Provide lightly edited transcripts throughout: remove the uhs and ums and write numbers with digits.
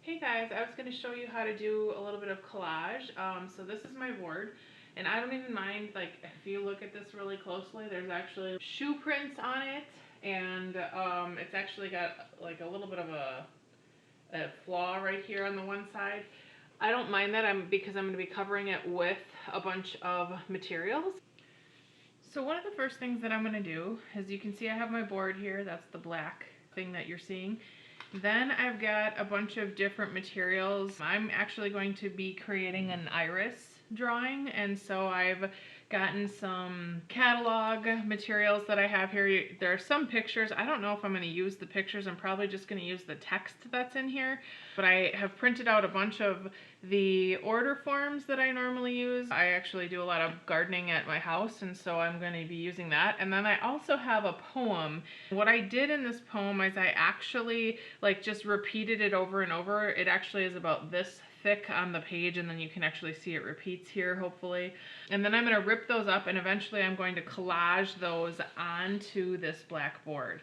Hey guys, I was going to show you how to do a little bit of collage. So this is my board, and I don't even mind, like, if you look at this really closely, there's actually shoe prints on it, and it's actually got like a little bit of a flaw right here on the one side. I don't mind that because I'm going to be covering it with a bunch of materials. So one of the first things that I'm going to do is, you can see I have my board here. That's the black thing that you're seeing. Then I've got a bunch of different materials. I'm actually going to be creating an iris drawing, and so I've gotten some catalog materials that I have here. There are some pictures. I don't know if I'm going to use the pictures. I'm probably just going to use the text that's in here, but I have printed out a bunch of the order forms that I normally use. I actually do a lot of gardening at my house, and so I'm going to be using that. And then I also have a poem. What I did in this poem is I actually just repeated it over and over. It actually is about this thick on the page, and then you can actually see it repeats here, hopefully. And then I'm going to rip those up, and eventually I'm going to collage those onto this blackboard.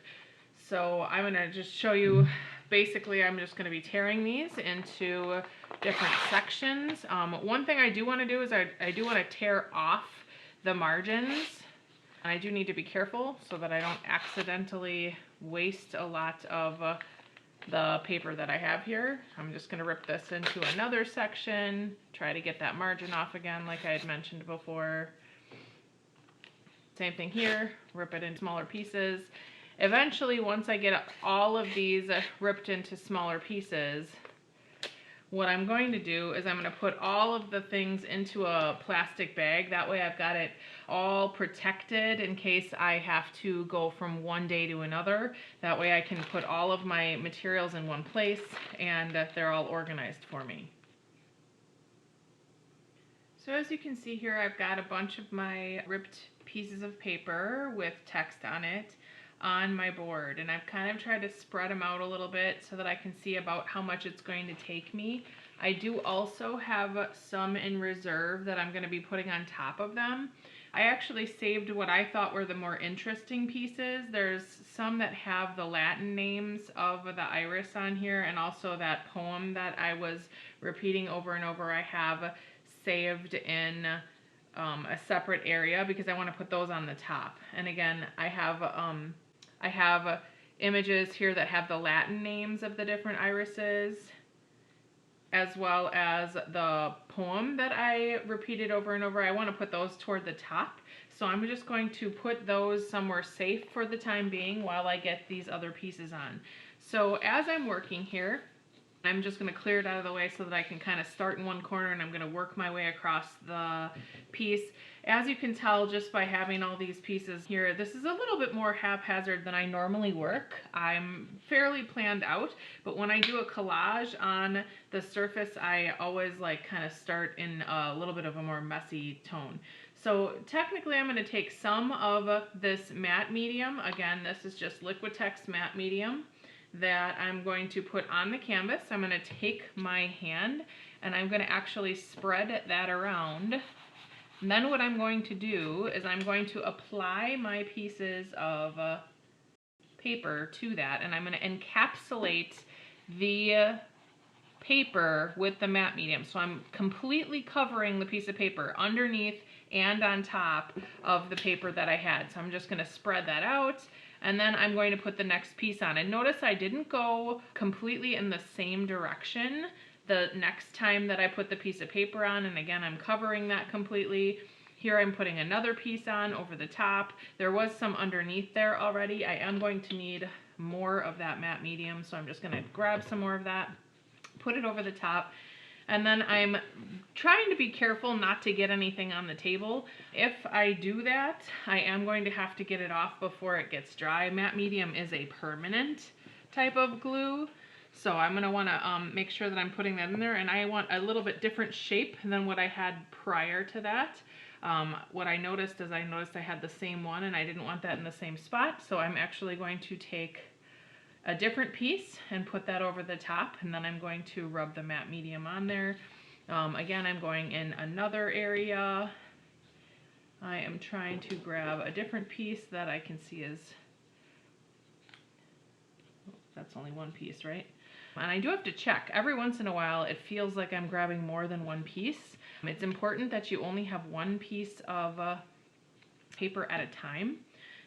So I'm going to just show you, basically I'm just going to be tearing these into different sections. One thing I do want to do is I do want to tear off the margins. And I do need to be careful so that I don't accidentally waste a lot of the paper that I have here. I'm just going to rip this into another section, try to get that margin off again like I had mentioned before. Same thing here, rip it into smaller pieces. Eventually, once I get all of these ripped into smaller pieces, what I'm going to do is I'm going to put all of the things into a plastic bag. That way I've got it all protected in case I have to go from one day to another. That way I can put all of my materials in one place and they're all organized for me. So as you can see here, I've got a bunch of my ripped pieces of paper with text on it on my board, and I've kind of tried to spread them out a little bit so that I can see about how much it's going to take me. I do also have some in reserve that I'm going to be putting on top of them. I actually saved what I thought were the more interesting pieces. There's some that have the Latin names of the iris on here, and also that poem that I was repeating over and over I have saved in a separate area because I want to put those on the top. And again, I have images here that have the Latin names of the different irises, as well as the poem that I repeated over and over. I want to put those toward the top. So I'm just going to put those somewhere safe for the time being while I get these other pieces on. So as I'm working here, I'm just going to clear it out of the way so that I can kind of start in one corner, and I'm going to work my way across the piece. As you can tell just by having all these pieces here, this is a little bit more haphazard than I normally work. I'm fairly planned out, but when I do a collage on the surface, I always kind of start in a little bit of a more messy tone. So technically I'm going to take some of this matte medium. Again, this is just Liquitex matte medium that I'm going to put on the canvas. I'm going to take my hand and I'm going to actually spread that around. And then what I'm going to do is I'm going to apply my pieces of paper to that, and I'm going to encapsulate the paper with the matte medium. So I'm completely covering the piece of paper underneath and on top of the paper that I had. So I'm just going to spread that out, and then I'm going to put the next piece on. And notice I didn't go completely in the same direction the next time that I put the piece of paper on, and again I'm covering that completely. Here I'm putting another piece on over the top. There was some underneath there already. I am going to need more of that matte medium, so I'm just going to grab some more of that, put it over the top, and then I'm trying to be careful not to get anything on the table. If I do that, I am going to have to get it off before it gets dry. Matte medium is a permanent type of glue, so I'm going to want to make sure that I'm putting that in there, and I want a little bit different shape than what I had prior to that. What I noticed is I had the same one, and I didn't want that in the same spot, so I'm actually going to take a different piece and put that over the top, and then I'm going to rub the matte medium on there. Again, I'm going in another area. I am trying to grab a different piece that I can see is That's only one piece, right? And I do have to check. Every once in a while, it feels like I'm grabbing more than one piece. It's important that you only have one piece of paper at a time,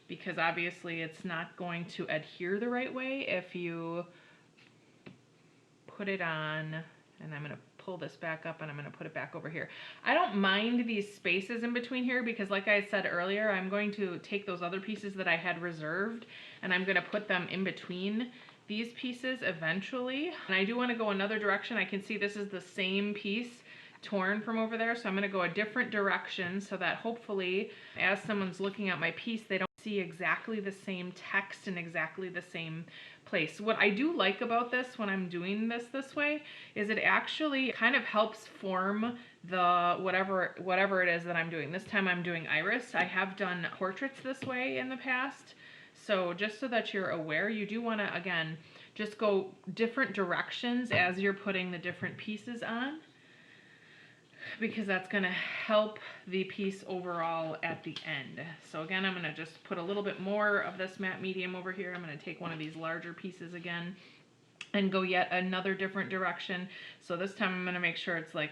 because obviously it's not going to adhere the right way if you put it on, and I'm going to pull this back up and I'm going to put it back over here. I don't mind these spaces in between here because, like I said earlier, I'm going to take those other pieces that I had reserved and I'm going to put them in between these pieces eventually. And I do want to go another direction. I can see this is the same piece torn from over there, so I'm going to go a different direction so that hopefully as someone's looking at my piece, they don't see exactly the same text in exactly the same place. What I do like about this when I'm doing this way is it actually kind of helps form the whatever it is that I'm doing. This time I'm doing iris. I have done portraits this way in the past. So just so that you're aware, you do want to, again, just go different directions as you're putting the different pieces on, because that's going to help the piece overall at the end. So again, I'm going to just put a little bit more of this matte medium over here. I'm going to take one of these larger pieces again and go yet another different direction. So this time I'm going to make sure it's like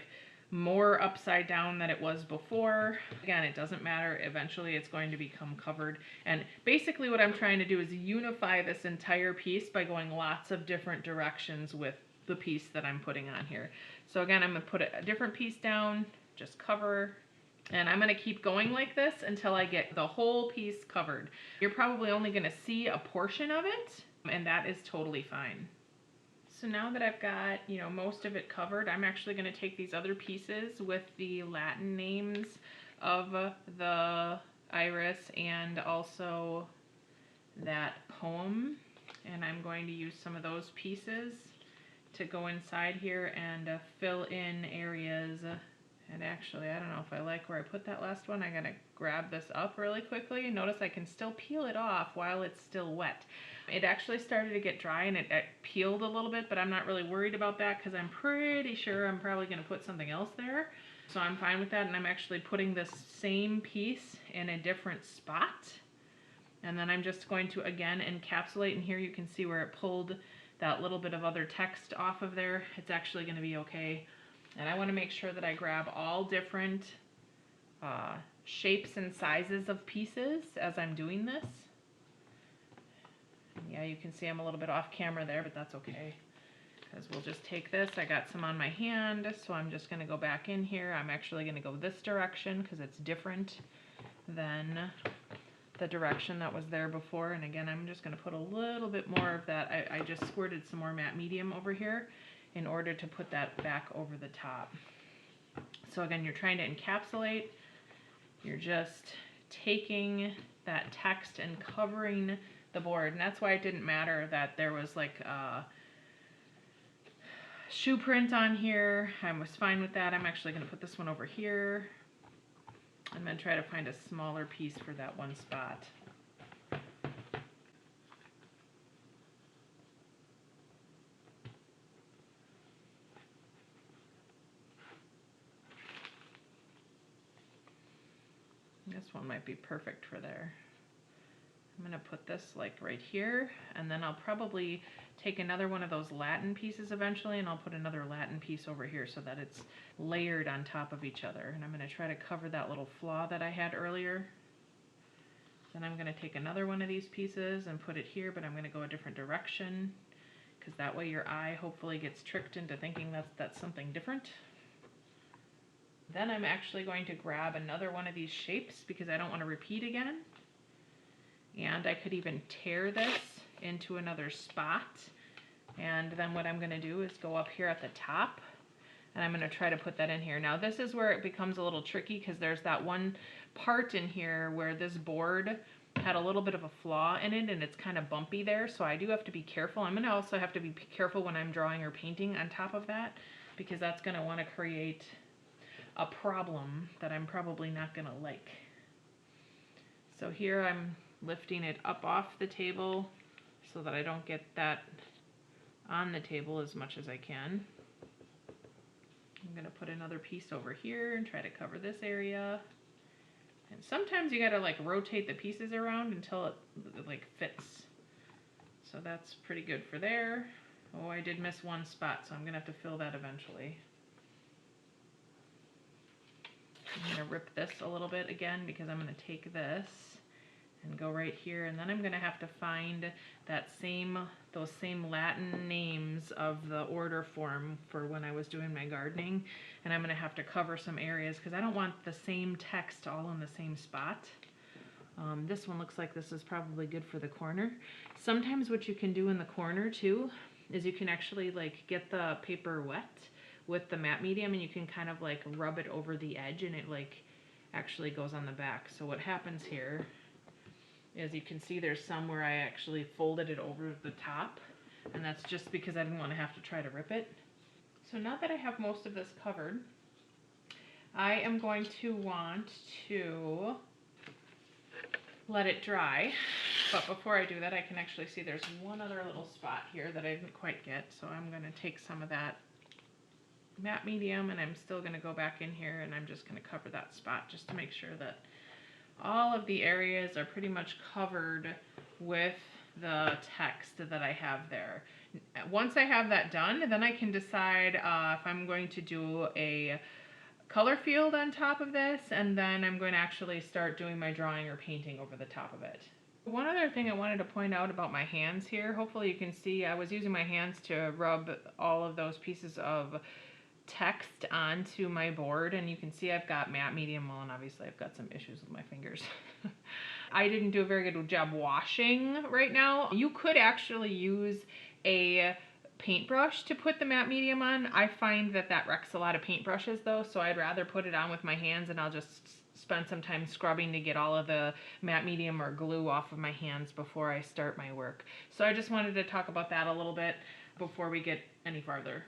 more upside down than it was before. Again, it doesn't matter. Eventually it's going to become covered. And basically what I'm trying to do is unify this entire piece by going lots of different directions with the piece that I'm putting on here. So again, I'm going to put a different piece down, just cover, and I'm going to keep going like this until I get the whole piece covered. You're probably only going to see a portion of it, and that is totally fine. So now that I've got, you know, most of it covered, I'm actually going to take these other pieces with the Latin names of the iris and also that poem, and I'm going to use some of those pieces to go inside here and fill in areas. And actually, I don't know if I like where I put that last one. I'm going to grab this up really quickly. Notice I can still peel it off while it's still wet. It actually started to get dry and it peeled a little bit, but I'm not really worried about that because I'm pretty sure I'm probably going to put something else there. So I'm fine with that, and I'm actually putting this same piece in a different spot. And then I'm just going to, again, encapsulate, and here you can see where it pulled that little bit of other text off of there. It's actually going to be okay. And I want to make sure that I grab all different shapes and sizes of pieces as I'm doing this. Yeah, you can see I'm a little bit off camera there, but that's okay, because we'll just take this. I got some on my hand, so I'm just going to go back in here. I'm actually going to go this direction because it's different than the direction that was there before. And again, I'm just going to put a little bit more of that. I just squirted some more matte medium over here in order to put that back over the top. So again, you're trying to encapsulate. You're just taking that text and covering the board. And that's why it didn't matter that there was like a shoe print on here. I was fine with that. I'm actually going to put this one over here. I'm going to try to find a smaller piece for that one spot. This one might be perfect for there. I'm going to put this like right here, and then I'll probably take another one of those Latin pieces eventually, and I'll put another Latin piece over here so that it's layered on top of each other. And I'm going to try to cover that little flaw that I had earlier. Then I'm going to take another one of these pieces and put it here, but I'm going to go a different direction, because that way your eye hopefully gets tricked into thinking that's something different. Then I'm actually going to grab another one of these shapes because I don't want to repeat again. And I could even tear this into another spot. And then what I'm going to do is go up here at the top, and I'm going to try to put that in here. Now this is where it becomes a little tricky, because there's that one part in here where this board had a little bit of a flaw in it and it's kind of bumpy there. So I do have to be careful. I'm going to also have to be careful when I'm drawing or painting on top of that, because that's going to want to create a problem that I'm probably not going to like. So here I'm lifting it up off the table so that I don't get that on the table as much as I can. I'm going to put another piece over here and try to cover this area. And sometimes you got to like rotate the pieces around until it like fits. So that's pretty good for there. Oh, I did miss one spot, so I'm gonna have to fill that eventually. I'm gonna rip this a little bit again because I'm gonna take this and go right here, and then I'm gonna have to find those same Latin names of the order form for when I was doing my gardening, and I'm gonna have to cover some areas because I don't want the same text all in the same spot. This one looks like this is probably good for the corner. Sometimes what you can do in the corner too is you can actually like get the paper wet with the matte medium, and you can kind of like rub it over the edge, and it like actually goes on the back. So what happens here is you can see there's some where I actually folded it over the top, and that's just because I didn't want to have to try to rip it. So now that I have most of this covered, I am going to want to let it dry. But before I do that, I can actually see there's one other little spot here that I didn't quite get. So I'm going to take some of that matte medium, and I'm still going to go back in here, and I'm just going to cover that spot just to make sure that all of the areas are pretty much covered with the text that I have there. Once I have that done, then I can decide if I'm going to do a color field on top of this, and then I'm going to actually start doing my drawing or painting over the top of it. One other thing I wanted to point out about my hands here, hopefully you can see I was using my hands to rub all of those pieces of text onto my board, and you can see I've got matte medium, well, and obviously I've got some issues with my fingers. I didn't do a very good job washing right now. You could actually use a paintbrush to put the matte medium on. I find that that wrecks a lot of paintbrushes though, so I'd rather put it on with my hands, and I'll just spend some time scrubbing to get all of the matte medium or glue off of my hands before I start my work. So I just wanted to talk about that a little bit before we get any farther.